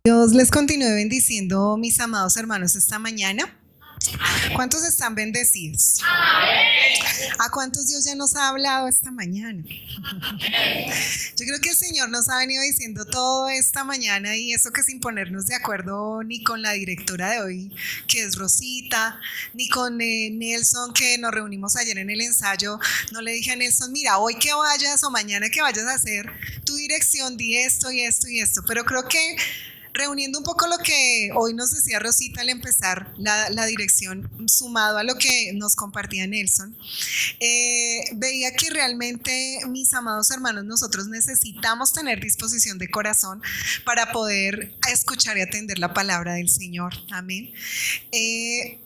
Dios les continúe bendiciendo, mis amados hermanos, esta mañana. ¿Cuántos están bendecidos? ¿A cuántos Dios ya nos ha hablado esta mañana? Yo creo que el Señor nos ha venido diciendo todo esta mañana, y eso que sin ponernos de acuerdo ni con la directora de hoy, que es Rosita, ni con Nelson, que nos reunimos ayer en el ensayo. No le dije a Nelson, mira, hoy que vayas o mañana que vayas a hacer tu dirección, di esto y esto y esto. Pero creo que reuniendo un poco lo que hoy nos decía Rosita al empezar la dirección, sumado a lo que nos compartía Nelson, veía que realmente, mis amados hermanos, nosotros necesitamos tener disposición de corazón para poder escuchar y atender la palabra del Señor. Amén.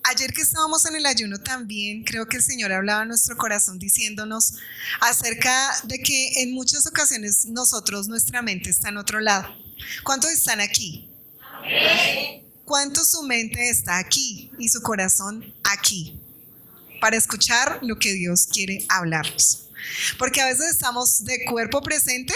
Ayer que estábamos en el ayuno también, creo que el Señor hablaba a nuestro corazón diciéndonos acerca de que en muchas ocasiones nuestra mente está en otro lado. ¿Cuántos están aquí? ¿Cuántos su mente está aquí y su corazón aquí para escuchar lo que Dios quiere hablarnos? Porque a veces estamos de cuerpo presente,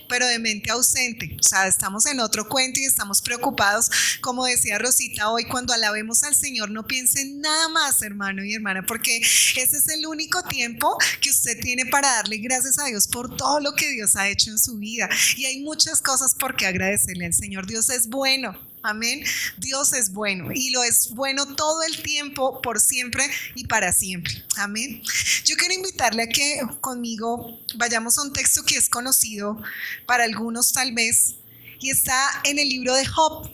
pero de mente ausente. O sea, estamos en otro cuento y estamos preocupados. Como decía Rosita hoy, cuando alabemos al Señor, no piense en nada más, hermano y hermana, porque ese es el único tiempo que usted tiene para darle gracias a Dios por todo lo que Dios ha hecho en su vida. Y hay muchas cosas por qué agradecerle al Señor. Dios es bueno. Amén. Dios es bueno, y lo es bueno todo el tiempo, por siempre y para siempre. Amén. Yo quiero invitarle a que conmigo vayamos a un texto que es conocido para algunos tal vez, y está en el libro de Job,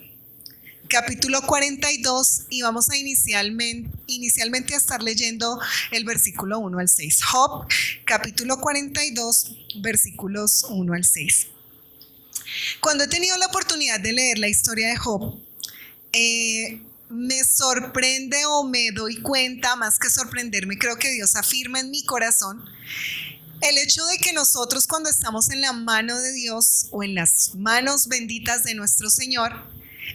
capítulo 42, y vamos a inicialmente a estar leyendo el versículo 1 al 6. Job, capítulo 42, versículos 1 al 6. Cuando he tenido la oportunidad de leer la historia de Job, me sorprende, o me doy cuenta, más que sorprenderme, creo que Dios afirma en mi corazón el hecho de que nosotros, cuando estamos en la mano de Dios o en las manos benditas de nuestro Señor,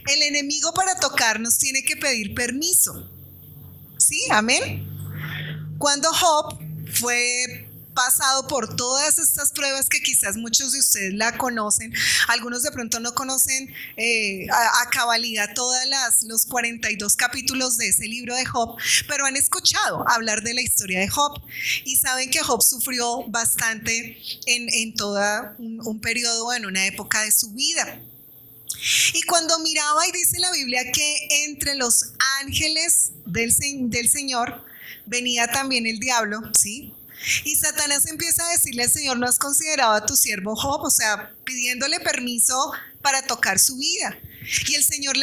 el enemigo, para tocarnos, tiene que pedir permiso. ¿Sí? Amén. Cuando Job fue pasado por todas estas pruebas, que quizás muchos de ustedes la conocen, algunos de pronto no conocen a cabalidad los 42 capítulos de ese libro de Job, pero han escuchado hablar de la historia de Job y saben que Job sufrió bastante en todo un periodo, en una época de su vida. Y cuando miraba, y dice la Biblia que entre los ángeles del Señor venía también el diablo, ¿sí? Y Satanás empieza a decirle al Señor, ¿no has considerado a tu siervo Job? O sea, pidiéndole permiso para tocar su vida. Y el Señor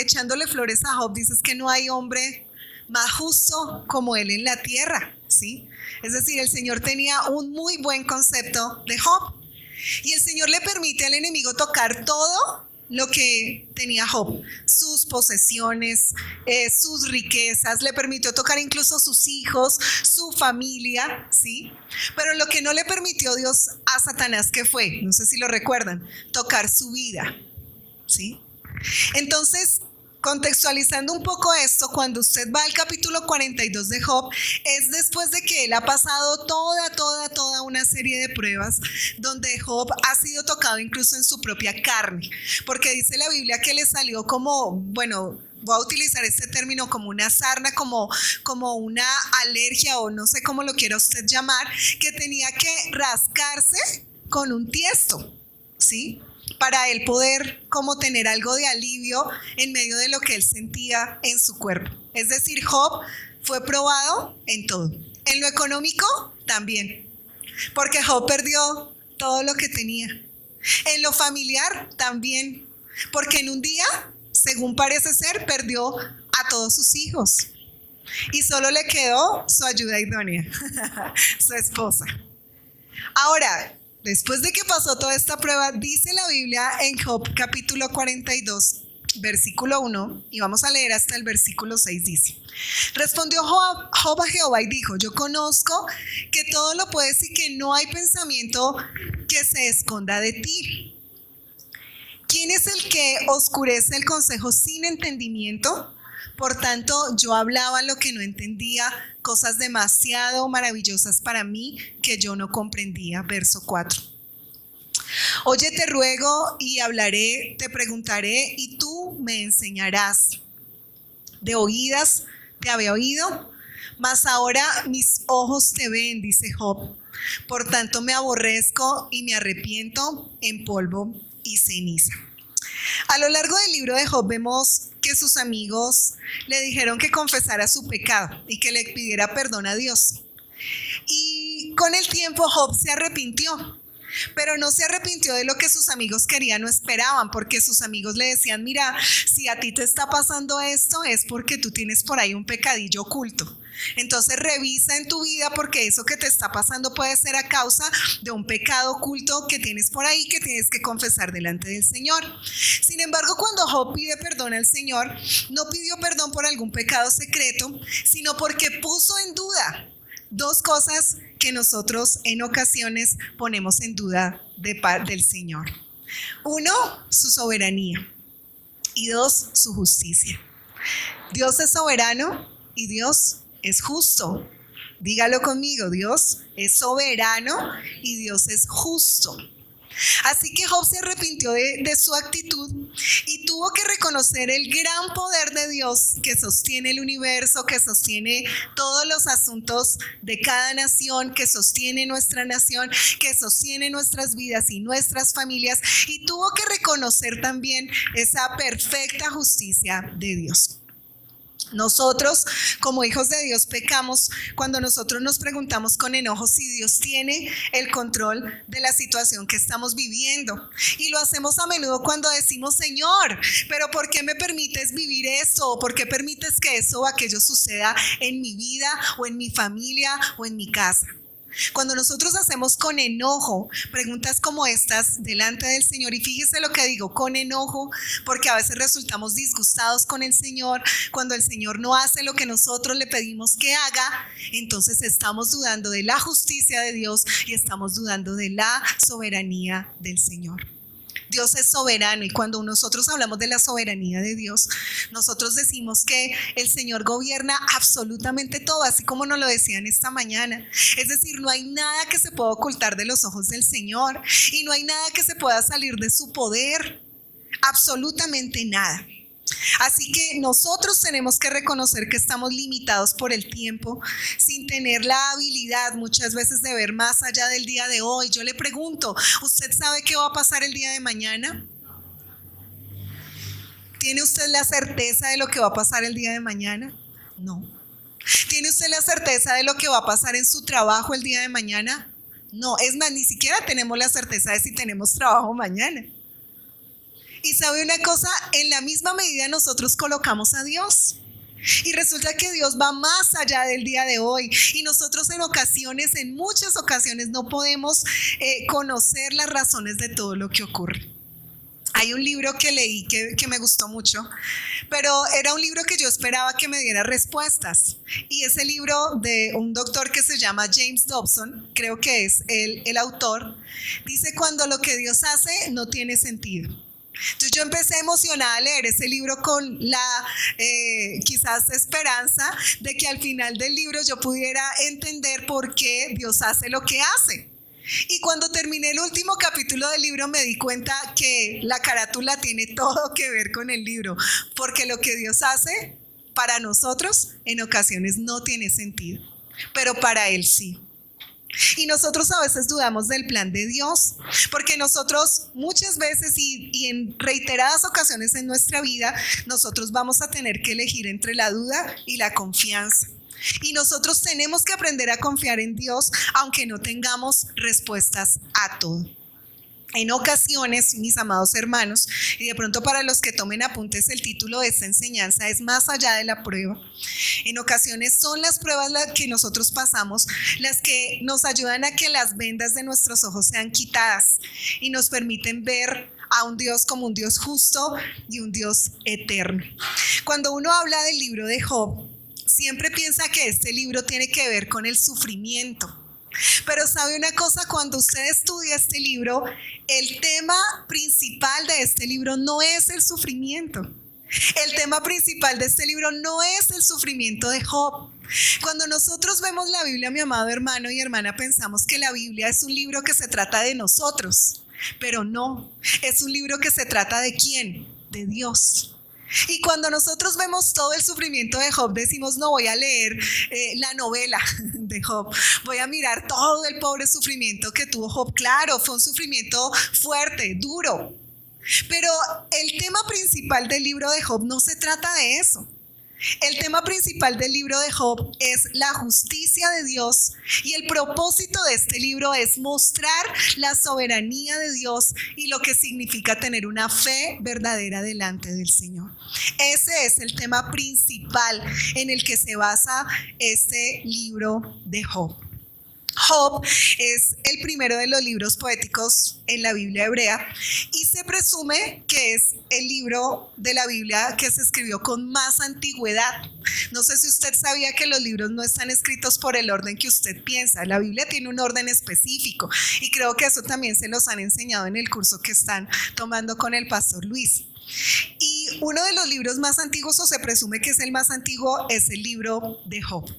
echándole flores a Job, dice que no hay hombre más justo como él en la tierra, ¿sí? Es decir, el Señor tenía un muy buen concepto de Job. Y el Señor le permite al enemigo tocar todo lo que tenía Job, sus posesiones, sus riquezas, le permitió tocar incluso sus hijos, su familia, ¿sí? Pero lo que no le permitió Dios a Satanás, ¿qué fue? No sé si lo recuerdan, tocar su vida, ¿sí? Entonces, contextualizando un poco esto, cuando usted va al capítulo 42 de Job, es después de que él ha pasado toda una serie de pruebas, donde Job ha sido tocado incluso en su propia carne, porque dice la Biblia que le salió como, bueno, voy a utilizar este término, como una sarna, como una alergia, o no sé cómo lo quiera usted llamar, que tenía que rascarse con un tiesto, ¿sí? Para él poder como tener algo de alivio en medio de lo que él sentía en su cuerpo. Es decir, Job fue probado en todo. En lo económico también, porque Job perdió todo lo que tenía. En lo familiar también, porque en un día, según parece ser, perdió a todos sus hijos y solo le quedó su ayuda idónea, su esposa. Ahora, después de que pasó toda esta prueba, dice la Biblia en Job capítulo 42, versículo 1, y vamos a leer hasta el versículo 6, dice: respondió Job a Jehová y dijo, yo conozco que todo lo puedes y que no hay pensamiento que se esconda de ti. ¿Quién es el que oscurece el consejo sin entendimiento? Por tanto, yo hablaba lo que no entendía, cosas demasiado maravillosas para mí que yo no comprendía. Verso 4. Oye, te ruego y hablaré, te preguntaré y tú me enseñarás. De oídas te había oído, mas ahora mis ojos te ven, dice Job. Por tanto me aborrezco y me arrepiento en polvo y ceniza. A lo largo del libro de Job vemos que sus amigos le dijeron que confesara su pecado y que le pidiera perdón a Dios. Y con el tiempo Job se arrepintió. Pero no se arrepintió de lo que sus amigos querían o esperaban, porque sus amigos le decían, mira, si a ti te está pasando esto es porque tú tienes por ahí un pecadillo oculto. Entonces revisa en tu vida porque eso que te está pasando puede ser a causa de un pecado oculto que tienes por ahí que tienes que confesar delante del Señor. Sin embargo, cuando Job pide perdón al Señor, no pidió perdón por algún pecado secreto, sino porque puso en duda dos cosas que nosotros en ocasiones ponemos en duda del Señor. Uno, su soberanía, y dos, su justicia. Dios es soberano y Dios es justo. Dígalo conmigo, Dios es soberano y Dios es justo. Así que Job se arrepintió de su actitud y tuvo que reconocer el gran poder de Dios que sostiene el universo, que sostiene todos los asuntos de cada nación, que sostiene nuestra nación, que sostiene nuestras vidas y nuestras familias, y tuvo que reconocer también esa perfecta justicia de Dios. Nosotros, como hijos de Dios, pecamos cuando nosotros nos preguntamos con enojo si Dios tiene el control de la situación que estamos viviendo. Y lo hacemos a menudo cuando decimos, Señor, pero ¿por qué me permites vivir esto? ¿O por qué permites que eso o aquello suceda en mi vida o en mi familia o en mi casa? Cuando nosotros hacemos con enojo preguntas como estas delante del Señor, y fíjese lo que digo, con enojo, porque a veces resultamos disgustados con el Señor, cuando el Señor no hace lo que nosotros le pedimos que haga, entonces estamos dudando de la justicia de Dios y estamos dudando de la soberanía del Señor. Dios es soberano y cuando nosotros hablamos de la soberanía de Dios, nosotros decimos que el Señor gobierna absolutamente todo, así como nos lo decían esta mañana. Es decir, no hay nada que se pueda ocultar de los ojos del Señor y no hay nada que se pueda salir de su poder, absolutamente nada. Así que nosotros tenemos que reconocer que estamos limitados por el tiempo, sin tener la habilidad muchas veces de ver más allá del día de hoy. Yo le pregunto, ¿usted sabe qué va a pasar el día de mañana? ¿Tiene usted la certeza de lo que va a pasar el día de mañana? No. ¿Tiene usted la certeza de lo que va a pasar en su trabajo el día de mañana? No. Es más, ni siquiera tenemos la certeza de si tenemos trabajo mañana. Y sabe una cosa, en la misma medida nosotros colocamos a Dios. Y resulta que Dios va más allá del día de hoy. Y nosotros en muchas ocasiones no podemos conocer las razones de todo lo que ocurre. Hay un libro que leí que me gustó mucho, pero era un libro que yo esperaba que me diera respuestas. Y ese libro de un doctor que se llama James Dobson, creo que es el autor, dice: cuando lo que Dios hace no tiene sentido. Entonces yo empecé emocionada a leer ese libro con la quizás esperanza de que al final del libro yo pudiera entender por qué Dios hace lo que hace. Y cuando terminé el último capítulo del libro me di cuenta que la carátula tiene todo que ver con el libro, porque lo que Dios hace para nosotros en ocasiones no tiene sentido, pero para Él sí. Y nosotros a veces dudamos del plan de Dios, porque nosotros muchas veces y en reiteradas ocasiones en nuestra vida, nosotros vamos a tener que elegir entre la duda y la confianza. Y nosotros tenemos que aprender a confiar en Dios, aunque no tengamos respuestas a todo. En ocasiones, mis amados hermanos, y de pronto para los que tomen apuntes, el título de esta enseñanza es Más allá de la prueba. En ocasiones son las pruebas las que nosotros pasamos las que nos ayudan a que las vendas de nuestros ojos sean quitadas y nos permiten ver a un Dios como un Dios justo y un Dios eterno. Cuando uno habla del libro de Job, siempre piensa que este libro tiene que ver con el sufrimiento. Pero sabe una cosa, cuando usted estudia este libro, el tema principal de este libro no es el sufrimiento. El tema principal de este libro no es el sufrimiento de Job. Cuando nosotros vemos la Biblia, mi amado hermano y hermana, pensamos que la Biblia es un libro que se trata de nosotros. Pero no, es un libro que se trata ¿de quién? De Dios. Y cuando nosotros vemos todo el sufrimiento de Job, decimos, no voy a leer la novela de Job, voy a mirar todo el pobre sufrimiento que tuvo Job. Claro, fue un sufrimiento fuerte, duro, pero el tema principal del libro de Job no se trata de eso. El tema principal del libro de Job es la justicia de Dios, y el propósito de este libro es mostrar la soberanía de Dios y lo que significa tener una fe verdadera delante del Señor. Ese es el tema principal en el que se basa este libro de Job. Job es el primero de los libros poéticos en la Biblia hebrea y se presume que es el libro de la Biblia que se escribió con más antigüedad. No sé si usted sabía que los libros no están escritos por el orden que usted piensa. La Biblia tiene un orden específico y creo que eso también se los han enseñado en el curso que están tomando con el pastor Luis. Y uno de los libros más antiguos, o se presume que es el más antiguo, es el libro de Job.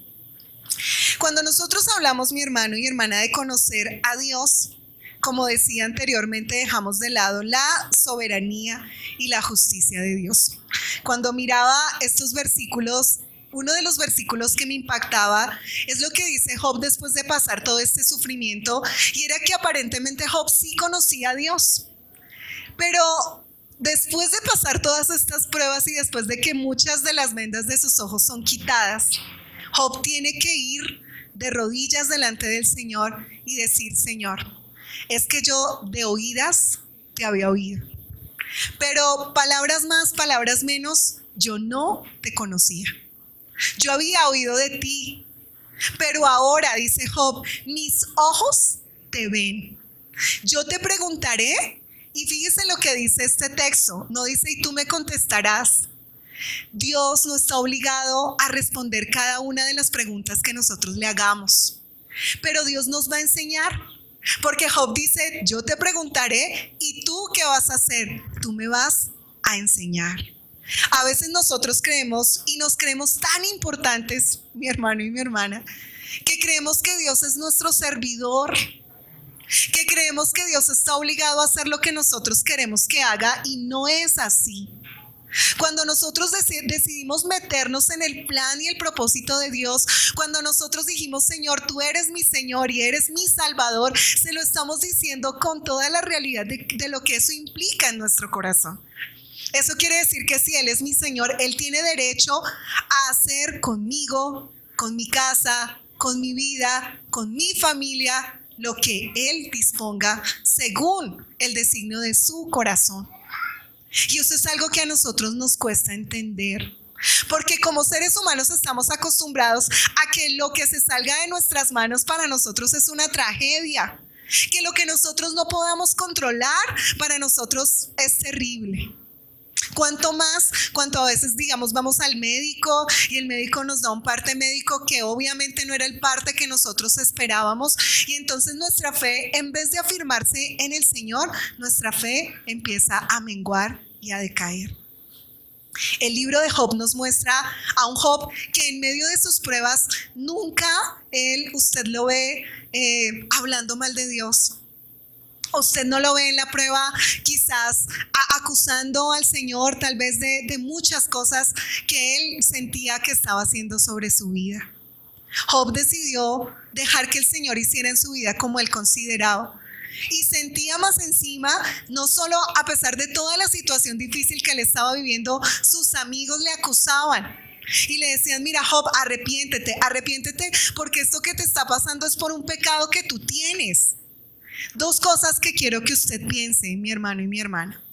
Cuando nosotros hablamos, mi hermano y hermana, de conocer a Dios, como decía anteriormente, dejamos de lado la soberanía y la justicia de Dios. Cuando miraba estos versículos, uno de los versículos que me impactaba es lo que dice Job después de pasar todo este sufrimiento, y era que aparentemente Job sí conocía a Dios, pero después de pasar todas estas pruebas y después de que muchas de las vendas de sus ojos son quitadas, Job tiene que ir de rodillas delante del Señor y decir, Señor, es que yo de oídas te había oído, pero palabras más, palabras menos, yo no te conocía. Yo había oído de ti, pero ahora, dice Job, mis ojos te ven. Yo te preguntaré, y fíjese lo que dice este texto, no dice y tú me contestarás. Dios no está obligado a responder cada una de las preguntas que nosotros le hagamos, pero Dios nos va a enseñar, porque Job dice, yo te preguntaré y tú ¿qué vas a hacer? Tú me vas a enseñar. A veces nosotros creemos y nos creemos tan importantes, mi hermano y mi hermana, que creemos que Dios es nuestro servidor, que creemos que Dios está obligado a hacer lo que nosotros queremos que haga, y no es así. Cuando nosotros decidimos meternos en el plan y el propósito de Dios, cuando nosotros dijimos, Señor, tú eres mi Señor y eres mi Salvador, se lo estamos diciendo con toda la realidad de lo que eso implica en nuestro corazón. Eso quiere decir que si Él es mi Señor, Él tiene derecho a hacer conmigo, con mi casa, con mi vida, con mi familia, lo que Él disponga según el designio de su corazón. Y eso es algo que a nosotros nos cuesta entender, porque como seres humanos estamos acostumbrados a que lo que se salga de nuestras manos para nosotros es una tragedia, que lo que nosotros no podamos controlar para nosotros es terrible. Cuanto más, cuanto a veces digamos vamos al médico y el médico nos da un parte médico que obviamente no era el parte que nosotros esperábamos, y entonces nuestra fe, en vez de afirmarse en el Señor, nuestra fe empieza a menguar y a decaer. El libro de Job nos muestra a un Job que en medio de sus pruebas nunca usted lo ve hablando mal de Dios. Usted no lo ve en la prueba quizás acusando al Señor tal vez de muchas cosas que él sentía que estaba haciendo sobre su vida. Job decidió dejar que el Señor hiciera en su vida como él consideraba. Y sentía más encima, no solo a pesar de toda la situación difícil que él estaba viviendo, sus amigos le acusaban y le decían, mira Job, arrepiéntete porque esto que te está pasando es por un pecado que tú tienes. Dos cosas que quiero que usted piense, mi hermano y mi hermana.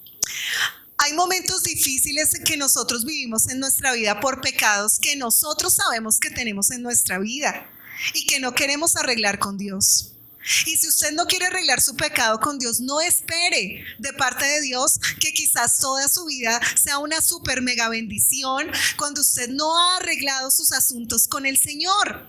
Hay momentos difíciles que nosotros vivimos en nuestra vida por pecados que nosotros sabemos que tenemos en nuestra vida y que no queremos arreglar con Dios. Y si usted no quiere arreglar su pecado con Dios, no espere de parte de Dios que quizás toda su vida sea una super mega bendición cuando usted no ha arreglado sus asuntos con el Señor.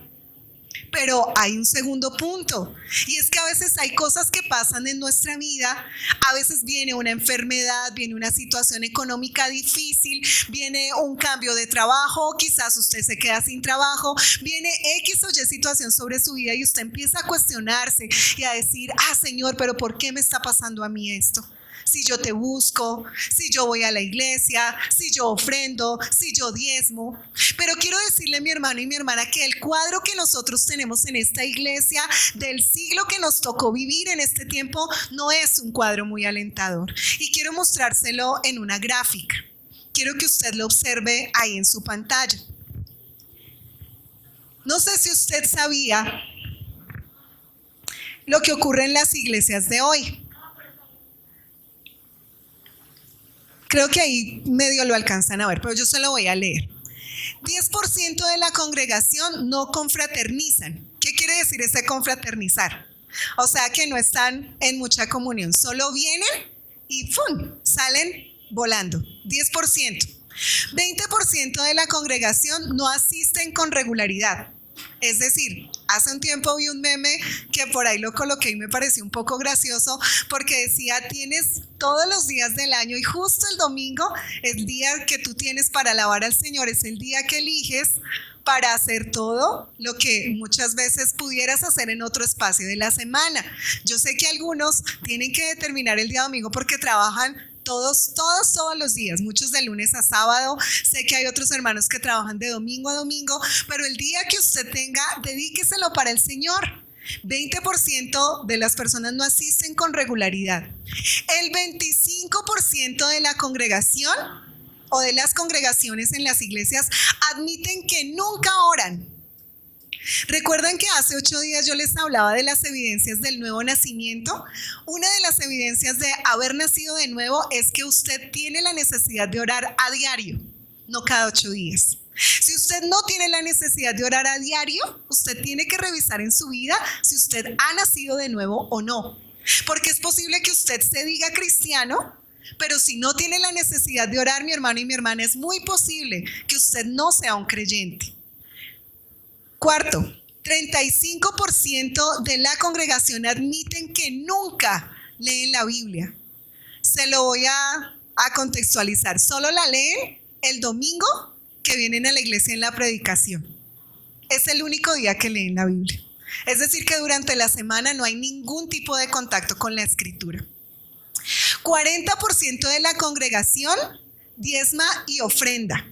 Pero hay un segundo punto, y es que a veces hay cosas que pasan en nuestra vida. A veces viene una enfermedad, viene una situación económica difícil, viene un cambio de trabajo, quizás usted se queda sin trabajo, viene X o Y situación sobre su vida y usted empieza a cuestionarse y a decir, Señor, pero ¿por qué me está pasando a mí esto? Si yo te busco, si yo voy a la iglesia, si yo ofrendo, si yo diezmo. Pero quiero decirle, mi hermano y mi hermana, que el cuadro que nosotros tenemos en esta iglesia del siglo que nos tocó vivir en este tiempo no es un cuadro muy alentador. Y quiero mostrárselo en una gráfica. Quiero que usted lo observe ahí en su pantalla. No sé si usted sabía lo que ocurre en las iglesias de hoy. Creo que ahí medio lo alcanzan a ver, pero yo se lo voy a leer. 10% de la congregación no confraternizan. ¿Qué quiere decir ese confraternizar? O sea que no están en mucha comunión, solo vienen y ¡fum!, salen volando. 10%. 20% de la congregación no asisten con regularidad. Es decir, hace un tiempo vi un meme que por ahí lo coloqué y me pareció un poco gracioso porque decía, tienes todos los días del año y justo el domingo, el día que tú tienes para alabar al Señor, es el día que eliges para hacer todo lo que muchas veces pudieras hacer en otro espacio de la semana. Yo sé que algunos tienen que determinar el día domingo porque trabajan todos los días, muchos de lunes a sábado. Sé que hay otros hermanos que trabajan de domingo a domingo, pero el día que usted tenga, dedíqueselo para el Señor. 20% de las personas no asisten con regularidad. El 25% de la congregación o de las congregaciones en las iglesias admiten que nunca oran. ¿Recuerdan que hace 8 días yo les hablaba de las evidencias del nuevo nacimiento? Una de las evidencias de haber nacido de nuevo es que usted tiene la necesidad de orar a diario, no cada 8 días. Si usted no tiene la necesidad de orar a diario, usted tiene que revisar en su vida si usted ha nacido de nuevo o no. Porque es posible que usted se diga cristiano, pero si no tiene la necesidad de orar, mi hermano y mi hermana, es muy posible que usted no sea un creyente. Cuarto, 35% de la congregación admiten que nunca leen la Biblia. Se lo voy a contextualizar. Solo la leen el domingo que vienen a la iglesia en la predicación. Es el único día que leen la Biblia. Es decir, que durante la semana no hay ningún tipo de contacto con la escritura. 40% de la congregación diezma y ofrenda.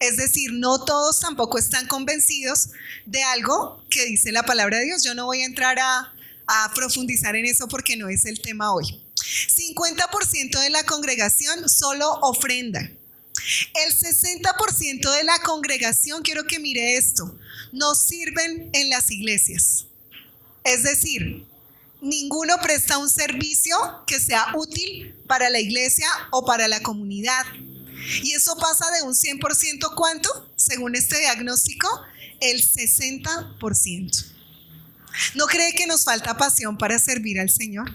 Es decir, no todos tampoco están convencidos de algo que dice la palabra de Dios. Yo no voy a entrar a profundizar en eso porque no es el tema hoy. 50% de la congregación solo ofrenda. El 60% de la congregación, quiero que mire esto, no sirven en las iglesias. Es decir, ninguno presta un servicio que sea útil para la iglesia o para la comunidad. Y eso pasa de un 100%, ¿cuánto? Según este diagnóstico, el 60%. ¿No cree que nos falta pasión para servir al Señor?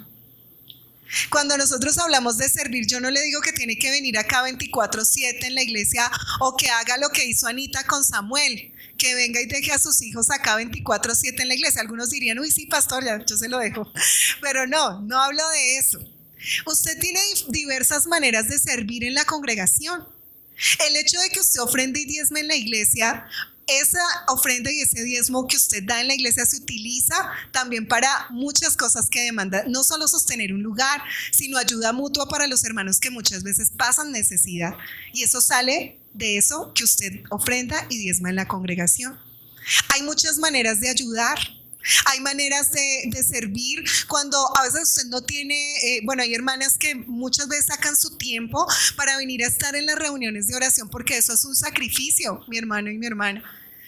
Cuando nosotros hablamos de servir, yo no le digo que tiene que venir acá 24/7 en la iglesia o que haga lo que hizo Anita con Samuel, que venga y deje a sus hijos acá 24/7 en la iglesia. Algunos dirían, uy, sí, pastor, ya yo se lo dejo. Pero no hablo de eso. Usted tiene diversas maneras de servir en la congregación. El hecho de que usted ofrende y diezme en la iglesia, esa ofrenda y ese diezmo que usted da en la iglesia se utiliza también para muchas cosas que demandan, no solo sostener un lugar, sino ayuda mutua para los hermanos que muchas veces pasan necesidad. Y eso sale de eso que usted ofrenda y diezma en la congregación. Hay muchas maneras de ayudar. Hay maneras de servir cuando a veces usted no tiene, hay hermanas que muchas veces sacan su tiempo para venir a estar en las reuniones de oración, porque eso es un sacrificio, mi hermano y mi hermana.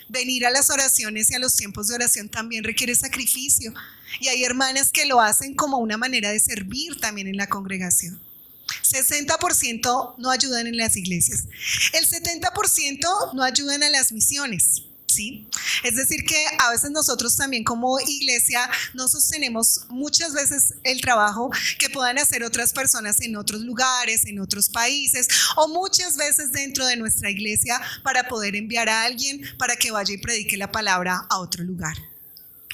Venir a las oraciones y a los tiempos de oración también requiere sacrificio. Y hay hermanas que lo hacen como una manera de servir también en la congregación. 60% no ayudan en las iglesias. El 70% no ayudan a las misiones. ¿Sí? Es decir que a veces nosotros también como iglesia no sostenemos muchas veces el trabajo que puedan hacer otras personas en otros lugares, en otros países, o muchas veces dentro de nuestra iglesia para poder enviar a alguien para que vaya y predique la palabra a otro lugar.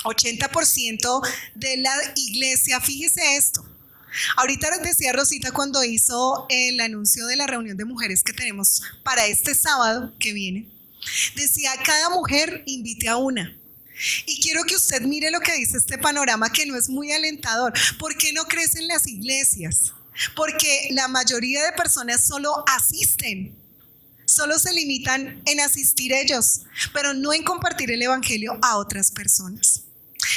80% de la iglesia, fíjese esto. Ahorita decía Rosita cuando hizo el anuncio de la reunión de mujeres que tenemos para este sábado que viene, decía, cada mujer invite a una. Y quiero que usted mire lo que dice este panorama que no es muy alentador. ¿Por qué no crecen las iglesias? Porque la mayoría de personas solo asisten, solo se limitan en asistir ellos, pero no en compartir el evangelio a otras personas.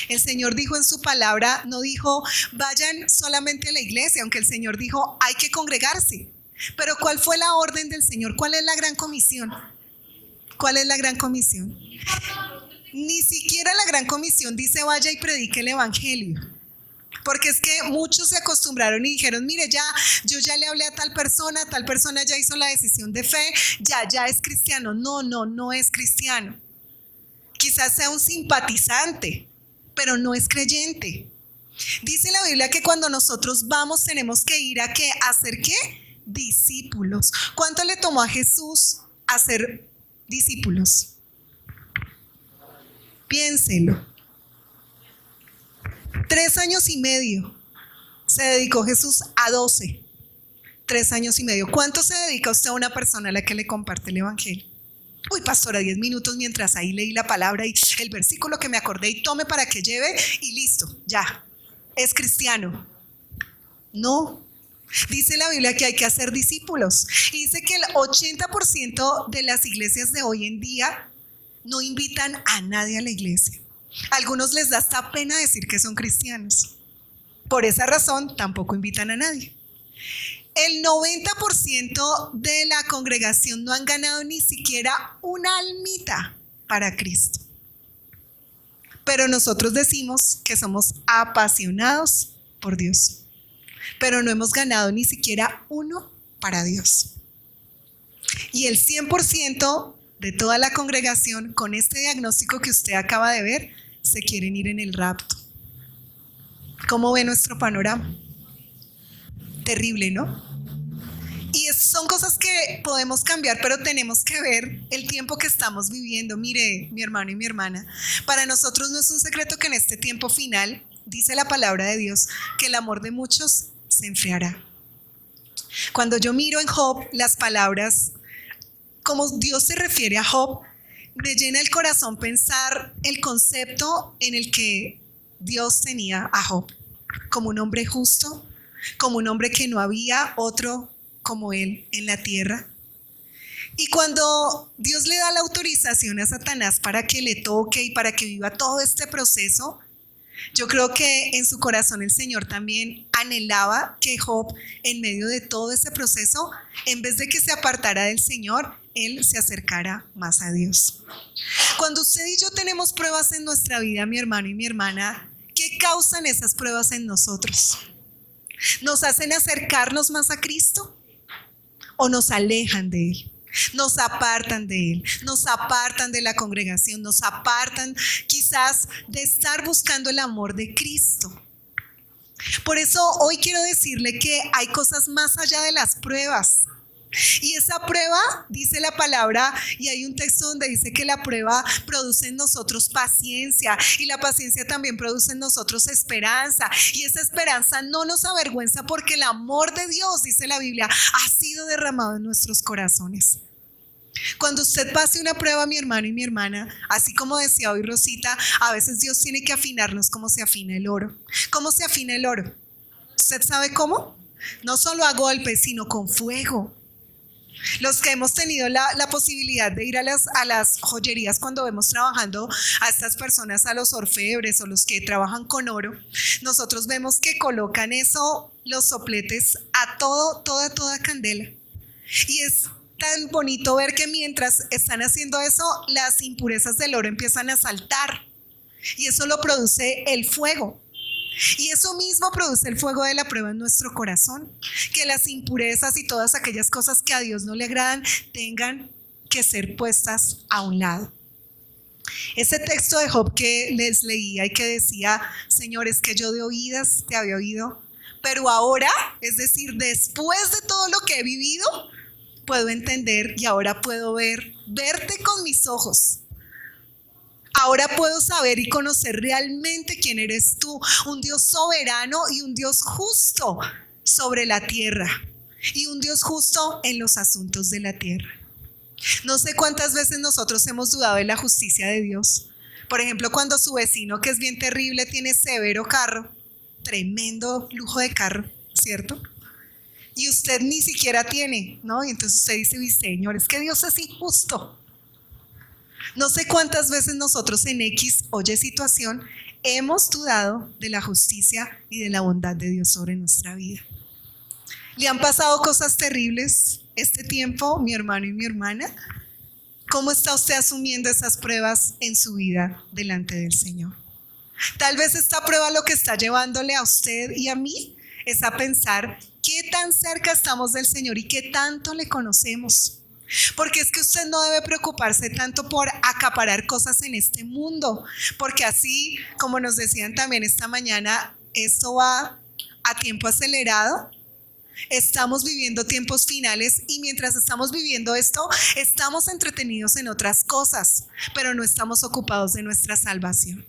El Señor dijo en su palabra, no dijo vayan solamente a la iglesia, aunque el Señor dijo hay que congregarse. Pero ¿cuál fue la orden del Señor? ¿Cuál es la gran comisión? ¿Cuál es la gran comisión? Ni siquiera la gran comisión dice vaya y predique el evangelio. Porque es que muchos se acostumbraron y dijeron, mire, yo ya le hablé a tal persona ya hizo la decisión de fe, ya es cristiano. No es cristiano. Quizás sea un simpatizante, pero no es creyente. Dice la Biblia que cuando nosotros vamos tenemos que ir a ¿qué? ¿A hacer qué? Discípulos. ¿Cuánto le tomó a Jesús hacer discípulos? Piénselo. 3 años y medio se dedicó Jesús a 12. 3 años y medio. ¿Cuánto se dedica usted a una persona a la que le comparte el evangelio? Uy, pastora, 10 minutos mientras ahí leí la palabra y el versículo que me acordé y tome para que lleve y listo, ya. ¿Es cristiano? No. Dice la Biblia que hay que hacer discípulos. Y dice que el 80% de las iglesias de hoy en día no invitan a nadie a la iglesia. A algunos les da hasta pena decir que son cristianos. Por esa razón tampoco invitan a nadie. El 90% de la congregación no han ganado ni siquiera una almita para Cristo. Pero nosotros decimos que somos apasionados por Dios. Pero no hemos ganado ni siquiera uno para Dios. Y el 100% de toda la congregación, con este diagnóstico que usted acaba de ver, se quieren ir en el rapto. ¿Cómo ve nuestro panorama? Terrible, ¿no? Y son cosas que podemos cambiar, pero tenemos que ver el tiempo que estamos viviendo. Mire, mi hermano y mi hermana, para nosotros no es un secreto que en este tiempo final, dice la palabra de Dios, que el amor de muchos se enfriará. Cuando yo miro en Job las palabras, como Dios se refiere a Job, me llena el corazón pensar el concepto en el que Dios tenía a Job, como un hombre justo, como un hombre que no había otro como él en la tierra. Y cuando Dios le da la autorización a Satanás para que le toque y para que viva todo este proceso, yo creo que en su corazón el Señor también anhelaba que Job, en medio de todo ese proceso, en vez de que se apartara del Señor, él se acercara más a Dios. Cuando usted y yo tenemos pruebas en nuestra vida, mi hermano y mi hermana, ¿qué causan esas pruebas en nosotros? ¿Nos hacen acercarnos más a Cristo o nos alejan de Él? Nos apartan de Él, nos apartan de la congregación, nos apartan quizás de estar buscando el amor de Cristo. Por eso hoy quiero decirle que hay cosas más allá de las pruebas. Y esa prueba, dice la palabra, y hay un texto donde dice que la prueba produce en nosotros paciencia, y la paciencia también produce en nosotros esperanza, y esa esperanza no nos avergüenza porque el amor de Dios, dice la Biblia, ha sido derramado en nuestros corazones. Cuando usted pase una prueba, mi hermano y mi hermana, así como decía hoy Rosita, a veces Dios tiene que afinarnos como se afina el oro. ¿Cómo se afina el oro? ¿Usted sabe cómo? No solo a golpes, sino con fuego. Los que hemos tenido la posibilidad de ir a las joyerías cuando vemos trabajando a estas personas, a los orfebres o los que trabajan con oro, nosotros vemos que colocan eso, los sopletes a toda candela. Y es tan bonito ver que mientras están haciendo eso, las impurezas del oro empiezan a saltar. Y eso lo produce el fuego. Y eso mismo produce el fuego de la prueba en nuestro corazón, que las impurezas y todas aquellas cosas que a Dios no le agradan tengan que ser puestas a un lado. Ese texto de Job que les leía y que decía, Señor, es que yo de oídas te había oído, pero ahora, es decir, después de todo lo que he vivido, puedo entender y ahora puedo verte con mis ojos. Ahora puedo saber y conocer realmente quién eres tú, un Dios soberano y un Dios justo sobre la tierra y un Dios justo en los asuntos de la tierra. No sé cuántas veces nosotros hemos dudado de la justicia de Dios. Por ejemplo, cuando su vecino, que es bien terrible, tiene severo carro, tremendo lujo de carro, ¿cierto? Y usted ni siquiera tiene, ¿no? Y entonces usted dice, "Uy, Señor, es que Dios es injusto". No sé cuántas veces nosotros en X o Y situación hemos dudado de la justicia y de la bondad de Dios sobre nuestra vida. ¿Le han pasado cosas terribles este tiempo, mi hermano y mi hermana? ¿Cómo está usted asumiendo esas pruebas en su vida delante del Señor? Tal vez esta prueba lo que está llevándole a usted y a mí es a pensar qué tan cerca estamos del Señor y qué tanto le conocemos. Porque es que usted no debe preocuparse tanto por acaparar cosas en este mundo, porque así, como nos decían también esta mañana, esto va a tiempo acelerado. Estamos viviendo tiempos finales y mientras estamos viviendo esto, estamos entretenidos en otras cosas, pero no estamos ocupados de nuestra salvación.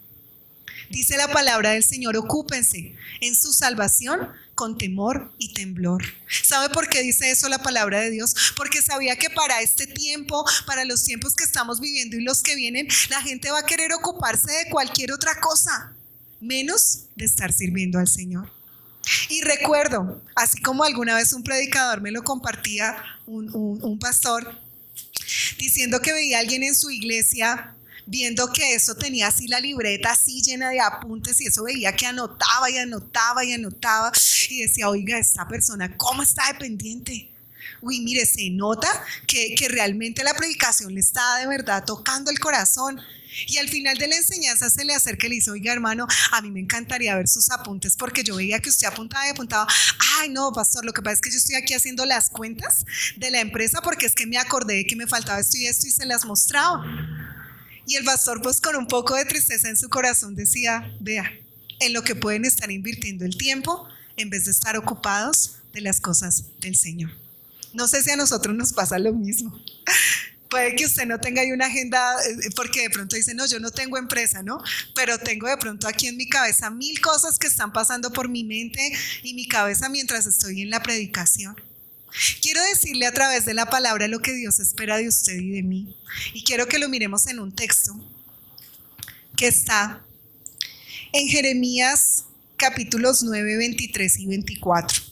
Dice la palabra del Señor, ocúpense en su salvación con temor y temblor. ¿Sabe por qué dice eso la palabra de Dios? Porque sabía que para este tiempo, para los tiempos que estamos viviendo y los que vienen, la gente va a querer ocuparse de cualquier otra cosa, menos de estar sirviendo al Señor. Y recuerdo, así como alguna vez un predicador me lo compartía, un pastor, diciendo que veía a alguien en su iglesia viendo que eso tenía así la libreta así llena de apuntes y eso veía que anotaba y anotaba y anotaba y decía, oiga, esta persona, ¿cómo está dependiente? Uy, mire, se nota que realmente la predicación le está de verdad tocando el corazón. Y al final de la enseñanza se le acerca y le dice, oiga, hermano, a mí me encantaría ver sus apuntes porque yo veía que usted apuntaba y apuntaba. Ay, no, pastor, lo que pasa es que yo estoy aquí haciendo las cuentas de la empresa porque es que me acordé de que me faltaba esto y se las mostraba. Y el pastor, pues con un poco de tristeza en su corazón decía, vea, en lo que pueden estar invirtiendo el tiempo en vez de estar ocupados de las cosas del Señor. No sé si a nosotros nos pasa lo mismo. Puede que usted no tenga ahí una agenda, porque de pronto dice, no, yo no tengo empresa, ¿no? Pero tengo de pronto aquí en mi cabeza 1000 cosas que están pasando por mi mente y mi cabeza mientras estoy en la predicación. Quiero decirle a través de la palabra lo que Dios espera de usted y de mí. Y quiero que lo miremos en un texto que está en Jeremías capítulos 9, 23 y 24.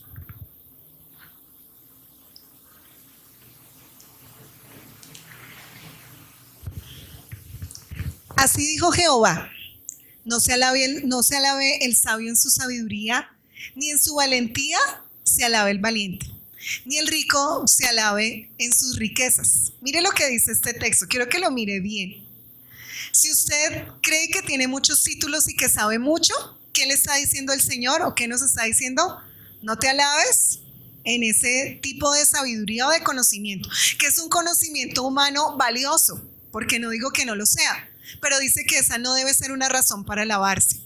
Así dijo Jehová, no se alabe el sabio en su sabiduría, ni en su valentía se alabe el valiente, ni el rico se alabe en sus riquezas. Mire lo que dice este texto, quiero que lo mire bien. Si usted cree que tiene muchos títulos y que sabe mucho, ¿qué le está diciendo el Señor o qué nos está diciendo? No te alabes en ese tipo de sabiduría o de conocimiento, que es un conocimiento humano valioso, porque no digo que no lo sea, pero dice que esa no debe ser una razón para alabarse.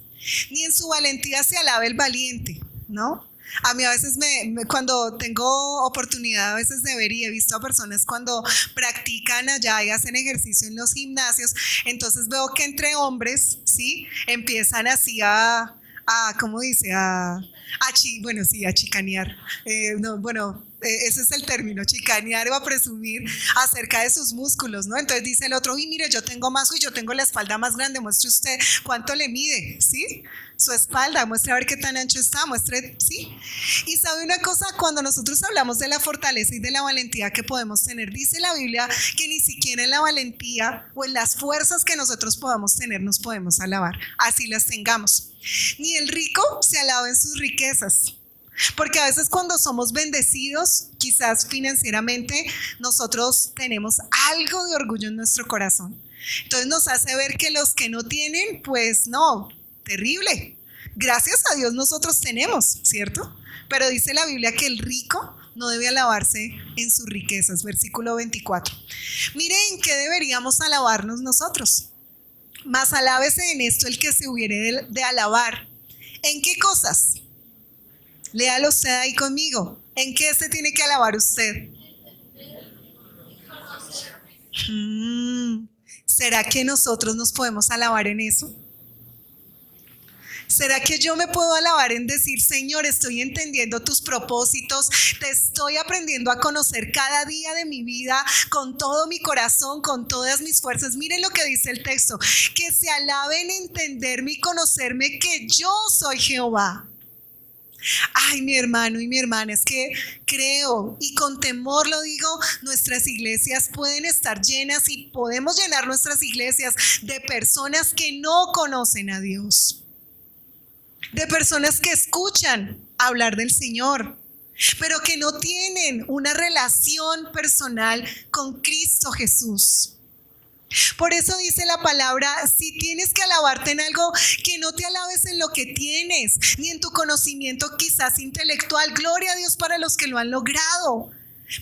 Ni en su valentía se alabe el valiente, ¿no? A mí a veces cuando tengo oportunidad a veces de ver y he visto a personas cuando practican allá y hacen ejercicio en los gimnasios, entonces veo que entre hombres, ¿sí? Empiezan así ¿cómo dice? A chicanear. Ese es el término, chicanear o a presumir acerca de sus músculos, ¿no? Entonces dice el otro, y mire, yo tengo más, yo tengo la espalda más grande, muestre usted cuánto le mide, ¿sí? Su espalda, muestre a ver qué tan ancho está, muestre, ¿sí? Y sabe una cosa, cuando nosotros hablamos de la fortaleza y de la valentía que podemos tener, dice la Biblia que ni siquiera en la valentía o en las fuerzas que nosotros podamos tener nos podemos alabar, así las tengamos. Ni el rico se alaba en sus riquezas. Porque a veces cuando somos bendecidos, quizás financieramente, nosotros tenemos algo de orgullo en nuestro corazón. Entonces nos hace ver que los que no tienen, pues no, terrible. Gracias a Dios nosotros tenemos, ¿cierto? Pero dice la Biblia que el rico no debe alabarse en sus riquezas, versículo 24. Miren en qué deberíamos alabarnos nosotros. Mas alábese en esto el que se hubiere de alabar. ¿En qué cosas? Léalo usted ahí conmigo. ¿En qué se tiene que alabar usted? ¿Será que nosotros nos podemos alabar en eso? ¿Será que yo me puedo alabar en decir, Señor, estoy entendiendo tus propósitos, te estoy aprendiendo a conocer cada día de mi vida con todo mi corazón, con todas mis fuerzas? Miren lo que dice el texto, que se alaben en entenderme y conocerme que yo soy Jehová. Ay, mi hermano y mi hermana, es que creo y con temor lo digo, nuestras iglesias pueden estar llenas y podemos llenar nuestras iglesias de personas que no conocen a Dios. De personas que escuchan hablar del Señor, pero que no tienen una relación personal con Cristo Jesús. Por eso dice la palabra, si tienes que alabarte en algo, que no te alabes en lo que tienes, ni en tu conocimiento quizás intelectual. Gloria a Dios para los que lo han logrado.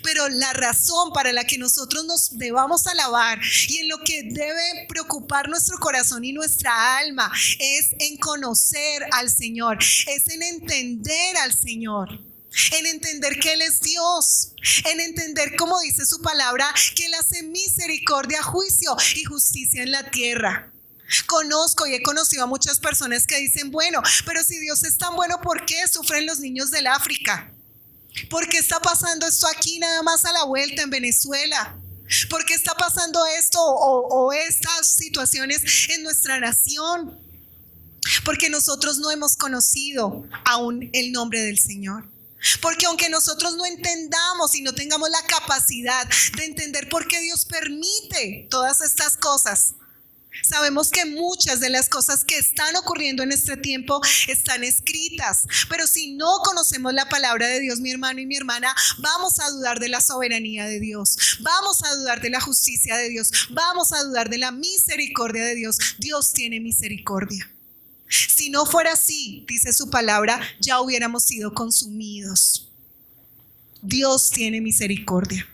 Pero la razón para la que nosotros nos debamos alabar y en lo que debe preocupar nuestro corazón y nuestra alma es en conocer al Señor, es en entender al Señor, en entender que Él es Dios, en entender, como dice su palabra, que Él hace misericordia, juicio y justicia en la tierra. Conozco y he conocido a muchas personas que dicen, bueno, pero si Dios es tan bueno, ¿por qué sufren los niños del África? ¿Por qué está pasando esto aquí nada más a la vuelta en Venezuela? ¿Por qué está pasando esto o estas situaciones en nuestra nación? Porque nosotros no hemos conocido aún el nombre del Señor. Porque aunque nosotros no entendamos y no tengamos la capacidad de entender por qué Dios permite todas estas cosas, sabemos que muchas de las cosas que están ocurriendo en este tiempo están escritas, pero si no conocemos la palabra de Dios, mi hermano y mi hermana, vamos a dudar de la soberanía de Dios, vamos a dudar de la justicia de Dios, vamos a dudar de la misericordia de Dios. Dios tiene misericordia. Si no fuera así, dice su palabra, ya hubiéramos sido consumidos. Dios tiene misericordia.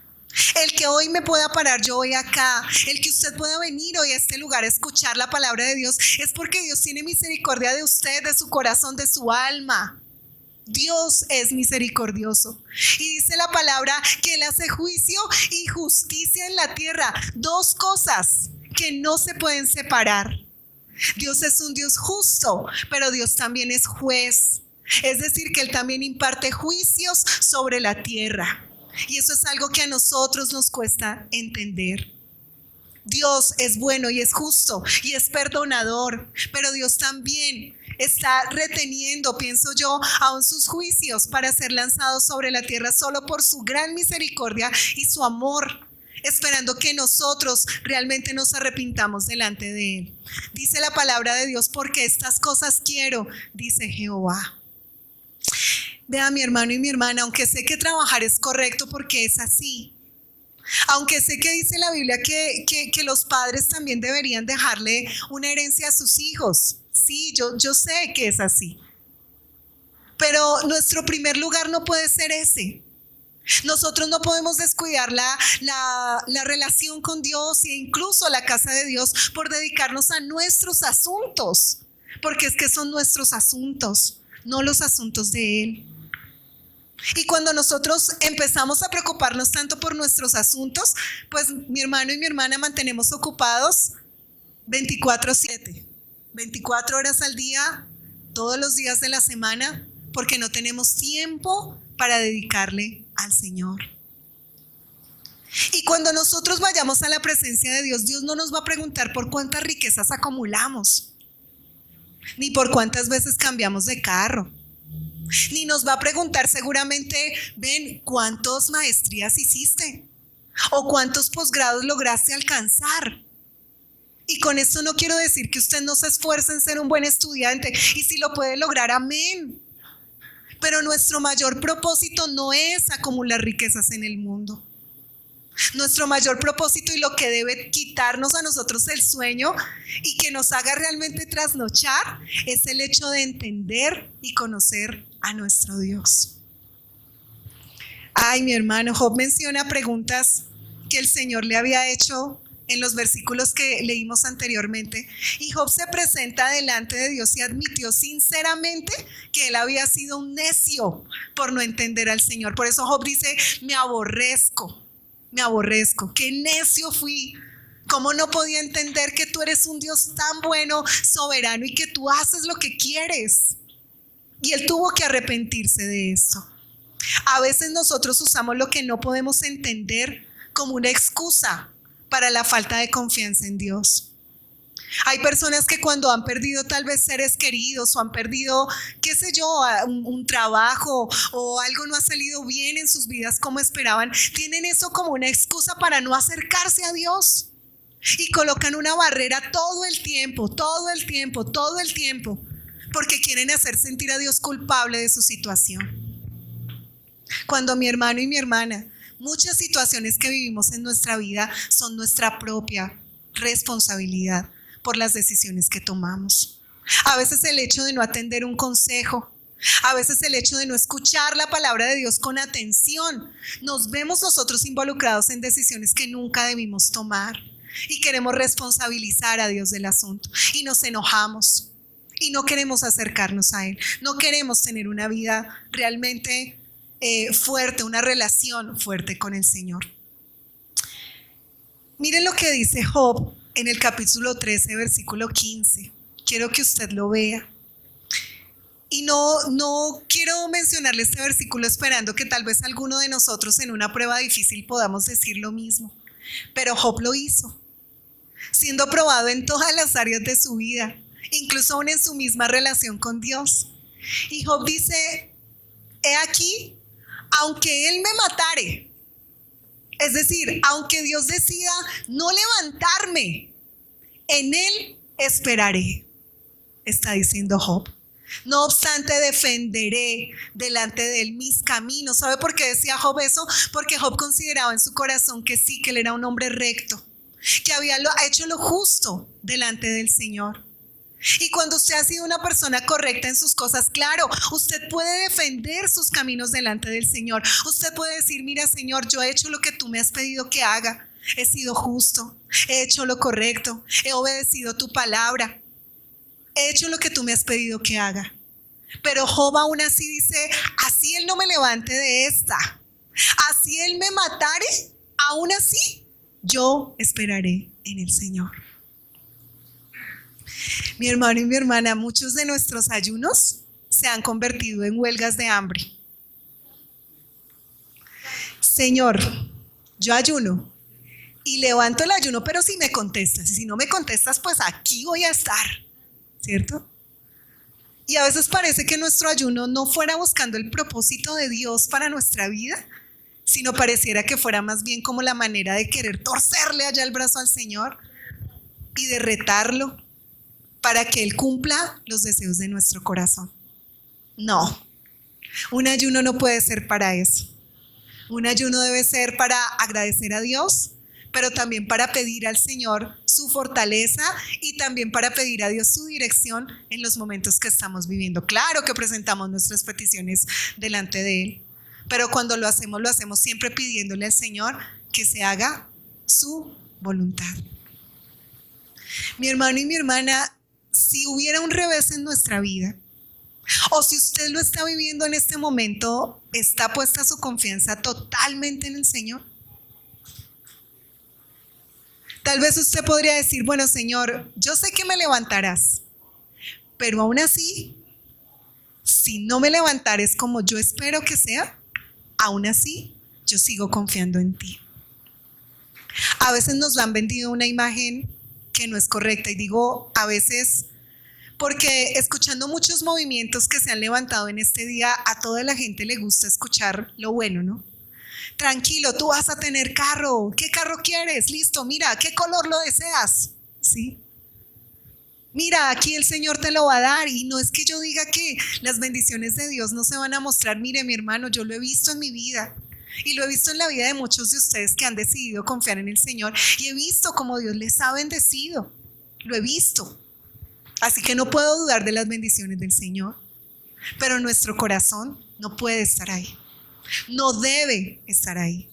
El que hoy me pueda parar yo hoy acá, el que usted pueda venir hoy a este lugar a escuchar la palabra de Dios, es porque Dios tiene misericordia de usted, de su corazón, de su alma. Dios es misericordioso. Y dice la palabra que Él hace juicio y justicia en la tierra. Dos cosas que no se pueden separar. Dios es un Dios justo, pero Dios también es juez. Es decir, que Él también imparte juicios sobre la tierra. Y eso es algo que a nosotros nos cuesta entender. Dios es bueno y es justo y es perdonador, pero Dios también está reteniendo, pienso yo, aún sus juicios para ser lanzados sobre la tierra solo por su gran misericordia y su amor, esperando que nosotros realmente nos arrepintamos delante de Él. Dice la palabra de Dios, porque estas cosas quiero, dice Jehová. Vea, mi hermano y mi hermana, aunque sé que trabajar es correcto porque es así, aunque sé que dice la Biblia que los padres también deberían dejarle una herencia a sus hijos, sí, yo sé que es así, pero nuestro primer lugar no puede ser ese. Nosotros no podemos descuidar la relación con Dios e incluso la casa de Dios por dedicarnos a nuestros asuntos, porque es que son nuestros asuntos, no los asuntos de Él. Y cuando nosotros empezamos a preocuparnos tanto por nuestros asuntos, pues mi hermano y mi hermana mantenemos ocupados 24/7, 24 horas al día, todos los días de la semana, porque no tenemos tiempo para dedicarle al Señor. Y cuando nosotros vayamos a la presencia de Dios, Dios no nos va a preguntar por cuántas riquezas acumulamos, ni por cuántas veces cambiamos de carro. Ni nos va a preguntar seguramente, ven, ¿cuántas maestrías hiciste? ¿O cuántos posgrados lograste alcanzar? Y con esto no quiero decir que usted no se esfuerce en ser un buen estudiante. Y si lo puede lograr, amén. Pero nuestro mayor propósito no es acumular riquezas en el mundo. Nuestro mayor propósito y lo que debe quitarnos a nosotros el sueño y que nos haga realmente trasnochar es el hecho de entender y conocer a nuestro Dios. Ay, mi hermano, Job menciona preguntas que el Señor le había hecho en los versículos que leímos anteriormente. Y Job se presenta delante de Dios y admitió sinceramente que él había sido un necio por no entender al Señor. Por eso Job dice, me aborrezco, qué necio fui ¿Cómo no podía entender que tú eres un Dios tan bueno, soberano y que tú haces lo que quieres? Y él tuvo que arrepentirse de esto. A veces nosotros usamos lo que no podemos entender como una excusa para la falta de confianza en Dios. Hay personas que cuando han perdido tal vez seres queridos o han perdido, qué sé yo, un trabajo o algo no ha salido bien en sus vidas como esperaban, tienen eso como una excusa para no acercarse a Dios y colocan una barrera todo el tiempo, porque quieren hacer sentir a Dios culpable de su situación. Cuando mi hermano y mi hermana, muchas situaciones que vivimos en nuestra vida son nuestra propia responsabilidad por las decisiones que tomamos. A veces el hecho de no atender un consejo, a veces el hecho de no escuchar la palabra de Dios con atención, nos vemos nosotros involucrados en decisiones que nunca debimos tomar y queremos responsabilizar a Dios del asunto y nos enojamos y no queremos acercarnos a Él, no queremos tener una vida realmente fuerte, una relación fuerte con el Señor. Miren lo que dice Job en el capítulo 13, versículo 15. Quiero que usted lo vea. Y no quiero mencionarle este versículo esperando que tal vez alguno de nosotros en una prueba difícil podamos decir lo mismo. Pero Job lo hizo, siendo probado en todas las áreas de su vida, incluso aún en su misma relación con Dios. Y Job dice, he aquí, aunque Él me matare, es decir, aunque Dios decida no levantarme, en Él esperaré, está diciendo Job. No obstante, defenderé delante de Él mis caminos. ¿Sabe por qué decía Job eso? Porque Job consideraba en su corazón que sí, que él era un hombre recto, que había hecho lo justo delante del Señor. Y cuando usted ha sido una persona correcta en sus cosas, claro, usted puede defender sus caminos delante del Señor. Usted puede decir, mira, Señor, yo he hecho lo que tú me has pedido que haga. He sido justo, he hecho lo correcto, he obedecido tu palabra, he hecho lo que tú me has pedido que haga. Pero Job aún así dice, así Él no me levante de esta, así Él me matare, aún así yo esperaré en el Señor. Mi hermano y mi hermana, muchos de nuestros ayunos se han convertido en huelgas de hambre. Señor, yo ayuno y levanto el ayuno, pero si me contestas, y si no me contestas, pues aquí voy a estar, ¿cierto? Y a veces parece que nuestro ayuno no fuera buscando el propósito de Dios para nuestra vida, sino pareciera que fuera más bien como la manera de querer torcerle allá el brazo al Señor y de retarlo para que Él cumpla los deseos de nuestro corazón. No, un ayuno no puede ser para eso. Un ayuno debe ser para agradecer a Dios, pero también para pedir al Señor su fortaleza y también para pedir a Dios su dirección en los momentos que estamos viviendo. Claro que presentamos nuestras peticiones delante de Él, pero cuando lo hacemos siempre pidiéndole al Señor que se haga su voluntad. Mi hermano y mi hermana, si hubiera un revés en nuestra vida, o si usted lo está viviendo en este momento, ¿está puesta su confianza totalmente en el Señor? Tal vez usted podría decir, bueno, Señor, yo sé que me levantarás, pero aún así, si no me levantares como yo espero que sea, aún así, yo sigo confiando en ti. A veces nos han vendido una imagen que no es correcta, y digo a veces porque escuchando muchos movimientos que se han levantado en este día, a toda la gente le gusta escuchar lo bueno, ¿no? Tranquilo, tú vas a tener carro. ¿Qué carro quieres? Listo, mira, ¿qué color lo deseas? ¿Sí? Mira, aquí el Señor te lo va a dar. Y no es que yo diga que las bendiciones de Dios no se van a mostrar. Mire, mi hermano, yo lo he visto en mi vida. Y lo he visto en la vida de muchos de ustedes que han decidido confiar en el Señor. Y he visto cómo Dios les ha bendecido. Lo he visto. Así que no puedo dudar de las bendiciones del Señor. Pero nuestro corazón no puede estar ahí. No debe estar ahí.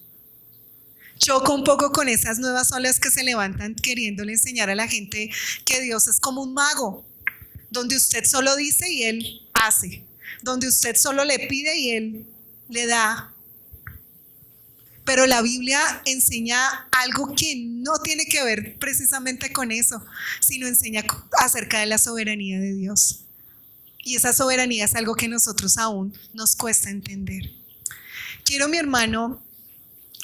Choco un poco con esas nuevas olas que se levantan queriéndole enseñar a la gente que Dios es como un mago, donde usted solo dice y Él hace, donde usted solo le pide y Él le da. Pero la Biblia enseña algo que no tiene que ver precisamente con eso, sino enseña acerca de la soberanía de Dios. Y esa soberanía es algo que nosotros aún nos cuesta entender. Quiero, mi hermano,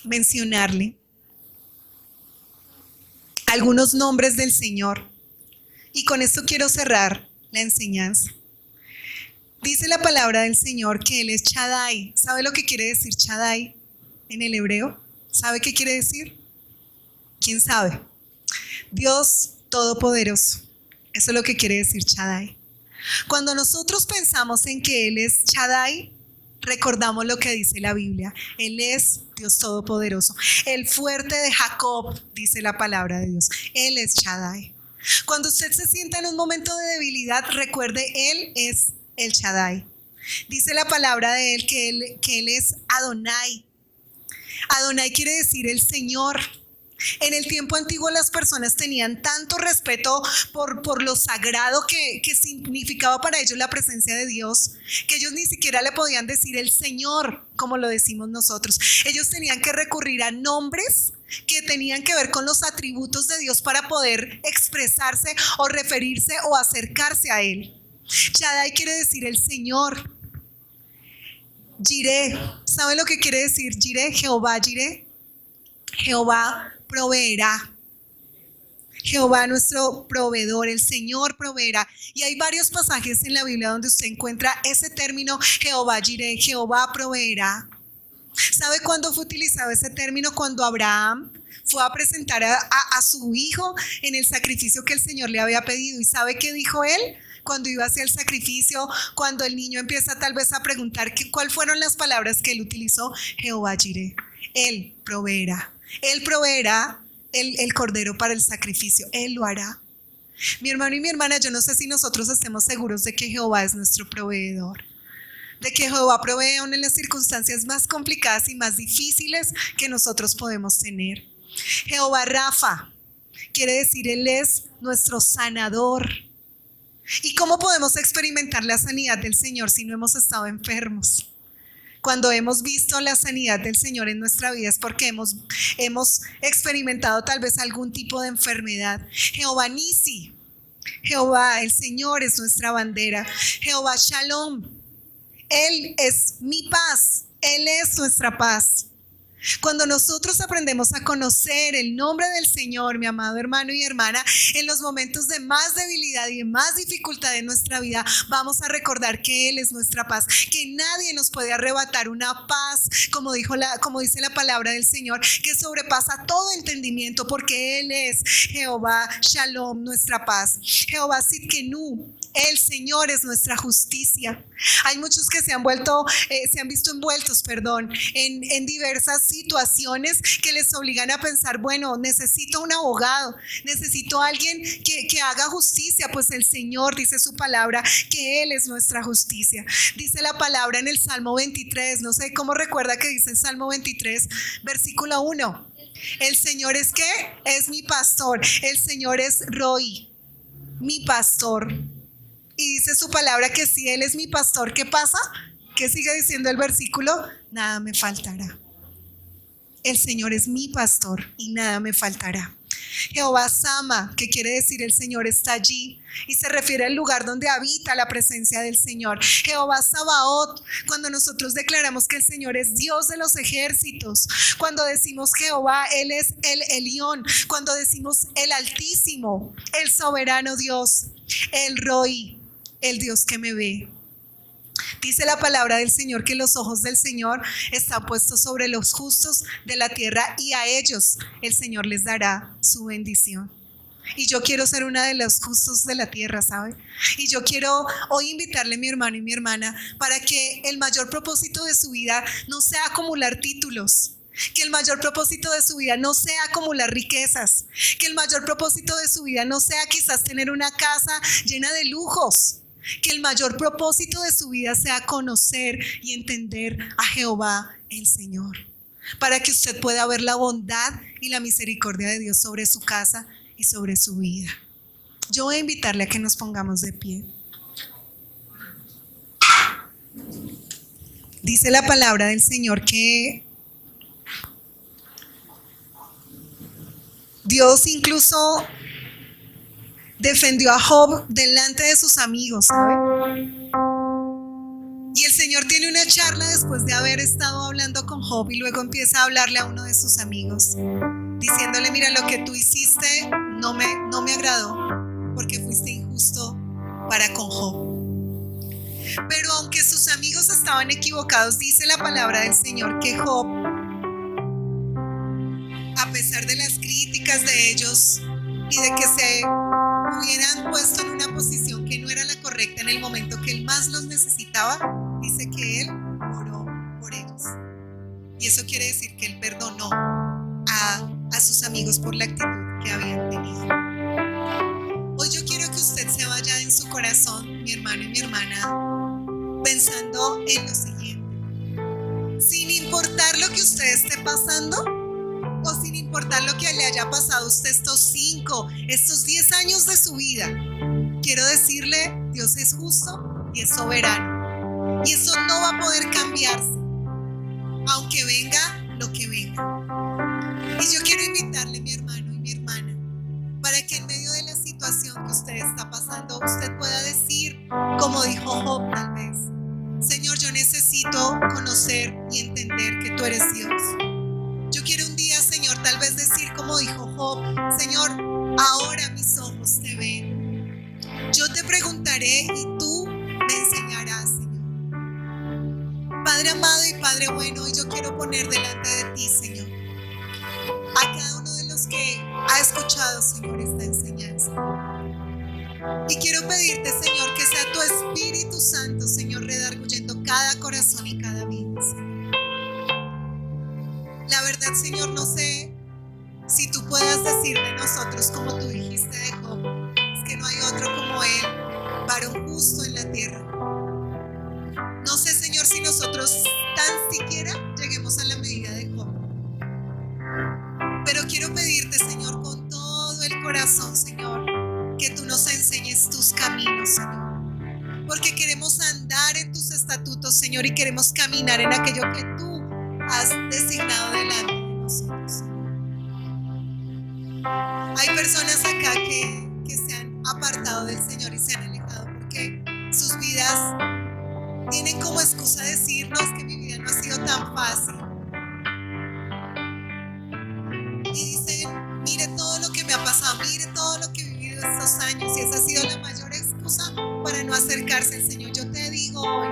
mencionarle algunos nombres del Señor. Y con esto quiero cerrar la enseñanza. Dice la palabra del Señor que Él es Shaddai. ¿Sabe lo que quiere decir Shaddai en el hebreo? ¿Sabe qué quiere decir? ¿Quién sabe? Dios Todopoderoso. Eso es lo que quiere decir Shaddai. Cuando nosotros pensamos en que Él es Shaddai, recordamos lo que dice la Biblia. Él es Dios Todopoderoso. El fuerte de Jacob, dice la palabra de Dios. Él es Shaddai. Cuando usted se sienta en un momento de debilidad, recuerde, Él es el Shaddai. Dice la palabra de Él que Él es Adonai. Adonai quiere decir el Señor. En el tiempo antiguo las personas tenían tanto respeto por lo sagrado que significaba para ellos la presencia de Dios, que ellos ni siquiera le podían decir el Señor como lo decimos nosotros. Ellos tenían que recurrir a nombres que tenían que ver con los atributos de Dios para poder expresarse o referirse o acercarse a Él. Shaddai quiere decir el Señor. Jireh, ¿saben lo que quiere decir Jireh? Jehová Jireh. Jehová proveerá. Jehová nuestro proveedor, el Señor proveerá. Y hay varios pasajes en la Biblia donde usted encuentra ese término Jehová Jireh, Jehová proveerá. ¿Sabe cuándo fue utilizado ese término? Cuando Abraham fue a presentar a su hijo en el sacrificio que el Señor le había pedido. ¿Y sabe qué dijo él? Cuando iba hacia el sacrificio, cuando el niño empieza tal vez a preguntar cuáles fueron las palabras que él utilizó, Jehová Jireh, Él proveerá. Él proveerá el cordero para el sacrificio. Él lo hará. Mi hermano y mi hermana, yo no sé si nosotros estemos seguros de que Jehová es nuestro proveedor. De que Jehová provee aún en las circunstancias más complicadas y más difíciles que nosotros podemos tener. Jehová Rafa quiere decir Él es nuestro sanador. ¿Y cómo podemos experimentar la sanidad del Señor si no hemos estado enfermos? Cuando hemos visto la sanidad del Señor en nuestra vida es porque hemos experimentado tal vez algún tipo de enfermedad. Jehová Nisi, Jehová, el Señor es nuestra bandera. Jehová Shalom, Él es mi paz, Él es nuestra paz. Cuando nosotros aprendemos a conocer el nombre del Señor, mi amado hermano y hermana, en los momentos de más debilidad y de más dificultad en nuestra vida, vamos a recordar que Él es nuestra paz, que nadie nos puede arrebatar una paz, como dice la palabra del Señor, que sobrepasa todo entendimiento, porque Él es Jehová Shalom, nuestra paz. Jehová Sidkenu, el Señor es nuestra justicia. Hay muchos que se han visto envueltos, en diversas situaciones que les obligan a pensar, bueno, necesito un abogado, necesito a alguien que haga justicia. Pues el Señor dice su palabra que Él es nuestra justicia. Dice la palabra en el Salmo 23, no sé cómo recuerda que dice el Salmo 23, versículo 1. El Señor es ¿qué? Es mi pastor. El Señor es Roy, mi pastor. Y dice su palabra que si Él es mi pastor, ¿qué pasa? ¿Qué sigue diciendo el versículo? Nada me faltará. El Señor es mi pastor y nada me faltará. Jehová Sama, que quiere decir el Señor está allí, y se refiere al lugar donde habita la presencia del Señor. Jehová Sabaoth, cuando nosotros declaramos que el Señor es Dios de los ejércitos, cuando decimos Jehová, Él es el Elión, cuando decimos el Altísimo, el soberano Dios, el Roy, el Dios que me ve. Dice la palabra del Señor que los ojos del Señor están puestos sobre los justos de la tierra, y a ellos el Señor les dará su bendición. Y yo quiero ser una de los justos de la tierra, ¿sabe? Y yo quiero hoy invitarle a mi hermano y mi hermana para que el mayor propósito de su vida no sea acumular títulos, que el mayor propósito de su vida no sea acumular riquezas, que el mayor propósito de su vida no sea quizás tener una casa llena de lujos, que el mayor propósito de su vida sea conocer y entender a Jehová el Señor, para que usted pueda ver la bondad y la misericordia de Dios sobre su casa y sobre su vida. Yo voy a invitarle a que nos pongamos de pie. Dice la palabra del Señor que Dios incluso defendió a Job delante de sus amigos, ¿sabe? Y el Señor tiene una charla después de haber estado hablando con Job y luego empieza a hablarle a uno de sus amigos, diciéndole: mira, lo que tú hiciste no me agradó, porque fuiste injusto para con Job. Pero aunque sus amigos estaban equivocados, dice la palabra del Señor que Job, a pesar de las críticas de ellos y de que se hubieran puesto en una posición que no era la correcta en el momento que él más los necesitaba, dice que él oró por ellos. Y eso quiere decir que él perdonó a sus amigos por la actitud que habían tenido. Hoy yo quiero que usted se vaya en su corazón, mi hermano y mi hermana, pensando en lo siguiente: sin importar lo que usted esté pasando, o sin importar lo que le haya pasado a usted estos 5, estos 10 años de su vida, quiero decirle: Dios es justo y es soberano, y eso no va a poder cambiarse, aunque venga lo que venga. Y yo quiero invitarle, mi hermano y mi hermana, para que en medio de la situación que usted está pasando, usted pueda decir, como dijo Job tal vez: Señor, yo necesito conocer y entender que tú eres Dios. Yo quiero un día, Señor, tal vez decir como dijo Job: Señor, ahora mis ojos te ven. Yo te preguntaré y tú me enseñarás, Señor. Padre amado y Padre bueno, hoy yo quiero poner delante de ti, Señor, a cada uno de los que ha escuchado, Señor, esta enseñanza. Y quiero pedirte, Señor, que sea tu Espíritu Santo, Señor, redarguyendo cada corazón y cada vida, Señor. La verdad, Señor, no sé si tú puedas decir de nosotros como tú dijiste de Job: es que no hay otro como él, varón justo en la tierra. No sé, Señor, si nosotros tan siquiera lleguemos a la medida de Job. Pero quiero pedirte, Señor, con todo el corazón, Señor, que tú nos enseñes tus caminos, Señor. Porque queremos andar en tus estatutos, Señor, y queremos caminar en aquello que tú has designado delante de nosotros. Hay personas acá que se han apartado del Señor y se han alejado porque sus vidas tienen como excusa decir: no, es que mi vida no ha sido tan fácil. Y dicen: mire todo lo que me ha pasado, mire todo lo que he vivido estos años, y esa ha sido la mayor excusa para no acercarse al Señor. Yo te digo hoy,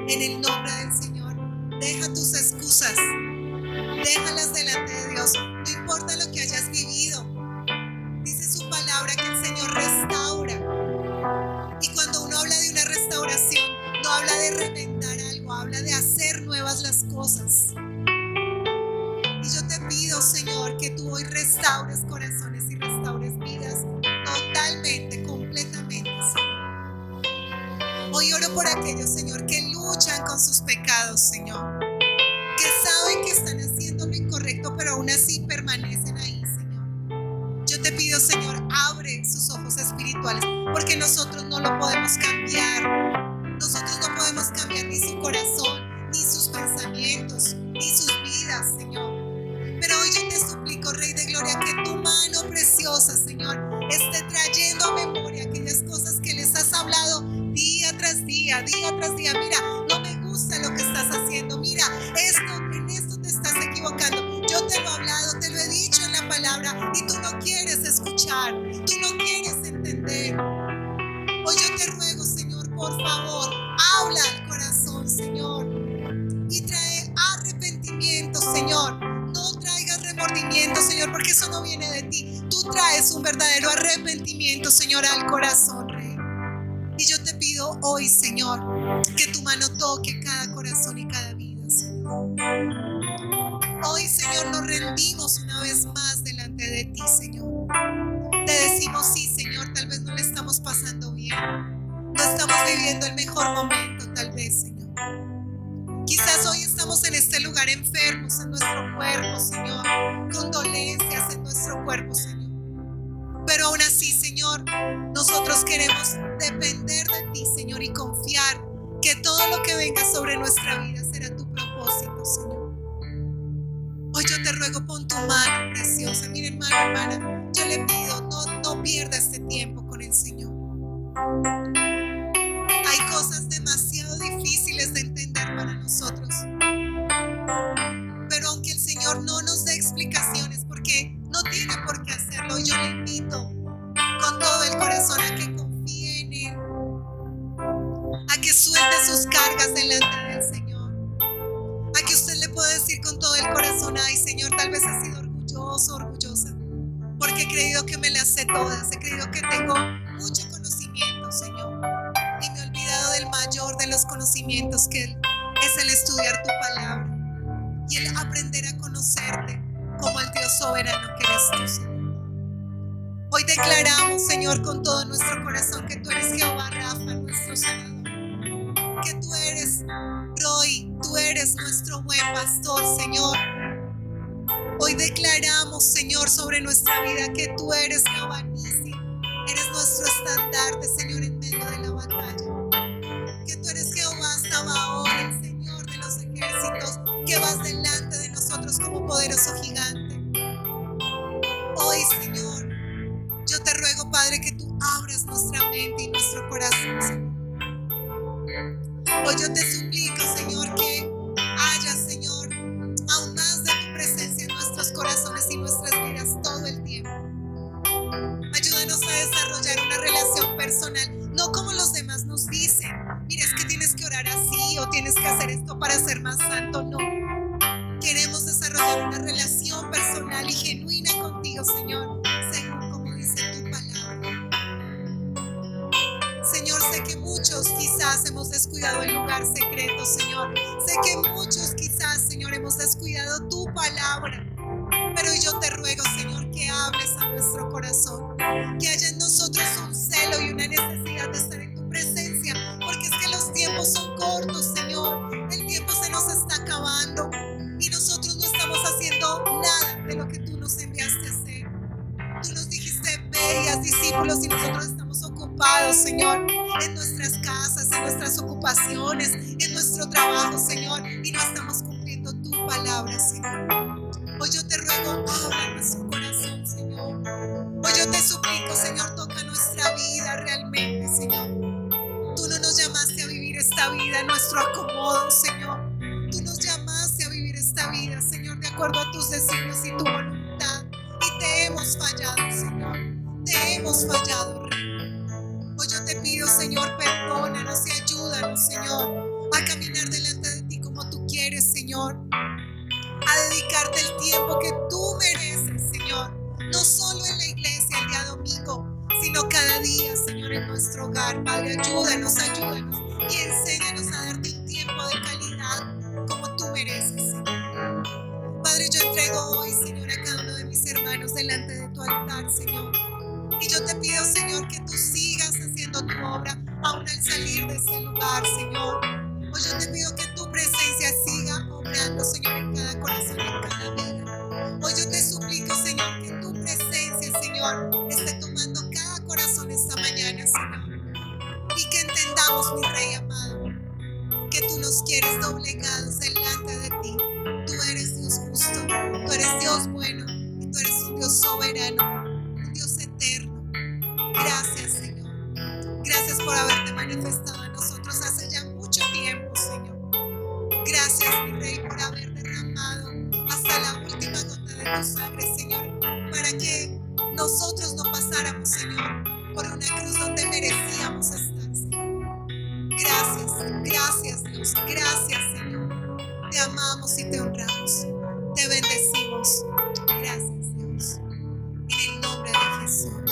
en el nombre del Señor, deja tus excusas, déjalas delante de Dios. No importa lo que hayas vivido, dice su palabra que el Señor restaura. Y cuando uno habla de una restauración, no habla de remendar algo, habla de hacer nuevas las cosas. Y yo te pido, Señor, que tú hoy restaures corazones y restaures vidas totalmente, completamente, Señor. Hoy oro por aquellos, Señor, que luchan con sus pecados, Señor, que saben que están haciendo lo incorrecto, pero aún así permanecen ahí, Señor. Yo te pido, Señor, abre sus ojos espirituales, porque nosotros no lo podemos cambiar. Nosotros no podemos cambiar ni su corazón, ni sus pensamientos, ni sus vidas, Señor. Pero hoy yo te suplico, Rey de Gloria, que tu mano preciosa, Señor, esté trayendo a memoria aquellas cosas que les has hablado día tras día, día tras día. Mira, no me gusta lo que estás haciendo. Mira, en esto te estás equivocando. Yo te lo he hablado, te lo he dicho en la palabra y tú no quieres escuchar, tú no quieres entender. Hoy yo te ruego, Señor, por favor, habla al corazón, Señor, y trae arrepentimiento, Señor. No traigas remordimiento, Señor, porque eso no viene de ti. Tú traes un verdadero arrepentimiento, Señor, al corazón, Rey. Y yo te pido hoy, Señor, que tu mano toque cada corazón y cada vida, Señor. Hoy, Señor, nos rendimos una vez más delante de ti, Señor. Te decimos: sí, Señor, tal vez no le estamos pasando bien, no estamos viviendo el mejor momento, tal vez, Señor. Quizás hoy estamos en este lugar enfermos en nuestro cuerpo, Señor, con dolencias en nuestro cuerpo, Señor. Pero aún así, Señor, nosotros queremos depender de ti, Señor, y confiar que todo lo que venga sobre nuestra vida será tu propósito, Señor. Hoy Hoy yo te ruego, pon tu mano preciosa. Mira, hermano, hermana, yo le pido, no pierda este tiempo con el Señor. Hay cosas demasiado difíciles de entender para nosotros. Pero aunque el Señor no nos dé explicaciones, porque no tiene por qué hacerlo, yo le invito con todo el corazón a que confíe en Él, a que suelte sus cargas delante del Señor, a que usted le pueda decir con todo el corazón: ay, Señor, tal vez he sido orgulloso, orgullosa, porque he creído que me las sé todas, he creído que tengo mucho conocimiento, Señor, y me he olvidado del mayor de los conocimientos, que es el estudiar tu palabra y el aprender a conocerte como el Dios soberano que eres tú, Señor. Hoy declaramos, Señor, con todo nuestro corazón que tú eres Jehová Rafa, nuestro sanador, que tú eres Roy, tú eres nuestro buen pastor, Señor. Hoy declaramos, Señor, sobre nuestra vida que tú eres Jehová Nisi, eres nuestro estandarte, Señor, en medio de la batalla, que tú eres Jehová Sabaoth, el Señor de los ejércitos, que vas delante de nosotros como poderoso gigante. Hoy, Señor, yo te ruego, Padre, que tú abras nuestra mente y nuestro corazón, Señor. Hoy yo te suplico, Señor, que haya, Señor, aún más de tu presencia en nuestros corazones y nuestras vidas todo el tiempo. Ayúdanos a desarrollar una relación personal, no como los demás nos dicen: mira, es que tienes que orar así o tienes que hacer esto para ser más santo. No. Queremos desarrollar una relación personal y genuina contigo, Señor, según como dice tu palabra. Señor, sé que muchos quizás hemos descuidado el lugar secreto, Señor. Sé que muchos quizás, Señor, hemos descuidado tu palabra. Pero yo te ruego, Señor, que hables a nuestro corazón, que haya en nosotros un celo y una necesidad de estar en tu presencia, porque es que los tiempos son cortos, Señor. El tiempo se nos está acabando y nosotros no estamos haciendo nada de lo que tú nos enviaste a hacer. Tú nos dijiste: ve y haz discípulos, y nosotros estamos ocupados, Señor, en nuestras casas, en nuestras ocupaciones, en nuestro trabajo, Señor, y no estamos cumpliendo tu palabra, Señor. Hoy yo te ruego, habla nuestro corazón, Señor. Hoy yo te suplico, Señor, toca nuestra vida realmente, Señor. Tú no nos llamaste a vivir esta vida en nuestro acomodo, Señor. Tú nos llamaste a vivir esta vida, Señor, de acuerdo a tus designios y tu voluntad. Y te hemos fallado, Señor. Te hemos fallado, Rey. Hoy yo te pido, Señor, perdónanos y ayúdanos, Señor, a caminar delante de ti como tú quieres, Señor. A dedicarte el tiempo que tú mereces, Señor. No solo en la iglesia el día domingo, sino cada día, Señor, en nuestro hogar. Padre, ayúdanos y enséñanos a darte un tiempo de calidad como tú mereces, Señor. Padre, yo entrego hoy, Señor, a cada uno de mis hermanos delante de tu altar, Señor. Y yo te pido, Señor, que tú sigas haciendo tu obra aún al salir de este lugar, Señor. Hoy yo te pido que tu presencia siga obrando, Señor, en cada corazón y en cada vida. Hoy yo te suplico, Señor, que tu presencia, Señor, esté tomando cada corazón esta mañana, Señor. Y que entendamos, mi Rey amado, que tú nos quieres doblegados delante de ti. Tú eres Dios justo, tú eres Dios bueno y tú eres un Dios soberano, un Dios eterno. Gracias, Señor. Gracias por haberte manifestado a nosotros hace ya mucho tiempo, Señor. Gracias, mi Rey, por haber derramado hasta la última gota de tu sangre, Señor, para que nosotros no pasáramos, Señor, por una cruz donde merecíamos estar, Señor. Gracias, Dios. Gracias, Señor. Te amamos y te honramos. Te bendecimos. Gracias, Dios. En el nombre de Jesús.